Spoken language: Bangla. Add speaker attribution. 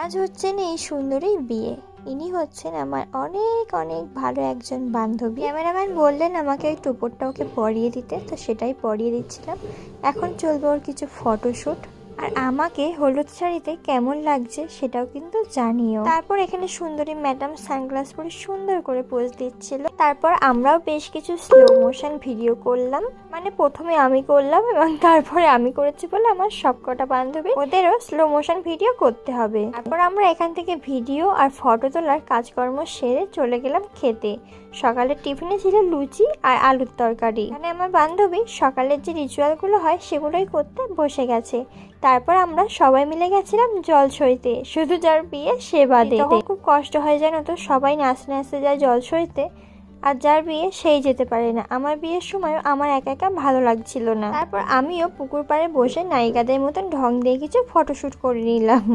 Speaker 1: আজ হচ্ছেন এই সুন্দরীর বিয়ে। ইনি হচ্ছেন আমার অনেক অনেক ভালো একজন বান্ধবী। ক্যামেরাম্যান বললেন আমাকে ওই টোপরটা ওকে পরিয়ে দিতে, তো সেটাই পরিয়ে দিচ্ছিলাম। এখন চলবে ওর কিছু ফটোশ্যুট। আর আমাকে হলুদ শাড়িতে কেমন লাগছে সেটাও কিন্তু জানিও। তারপর এখানে সুন্দরী ম্যাডাম সানগ্লাস পরে সুন্দর করে পোজ দিচ্ছিল। তারপর আমরাও বেশ কিছু স্লো মোশন ভিডিও করলাম, মানে প্রথমে আমি করলাম এবং তারপরে আমি করেছি বলে আমার সবকটা বান্ধবী ওদেরও স্লো মোশন ভিডিও করতে হবে। তারপর আমরা এখান থেকে ভিডিও আর ফটো তোলার কাজকর্ম সেরে চলে গেলাম খেতে। সকালের টিফিনে ছিল লুচি আর আলুর তরকারি। মানে আমার বান্ধবী সকালের যে রিচুয়ালগুলো হয় সেগুলোই করতে বসে গেছে। তারপর আমরা সবাই মিলে গেছিলাম জল সইতে, শুধু যার বিয়ে সে বাদে। তখন খুব কষ্ট হয় জানো তো, সবাই নাচতে নাচতে যায় জল সইতে, আর যার বিয়ে সেই যেতে পারে না। আমার বিয়ের সময় আমার একা একা ভালো লাগছিল না। তারপর আমিও পুকুর পাড়ে বসে নায়িকাদের মতন ঢং দিয়ে কিছু ফটোশ্যুট করে নিলাম।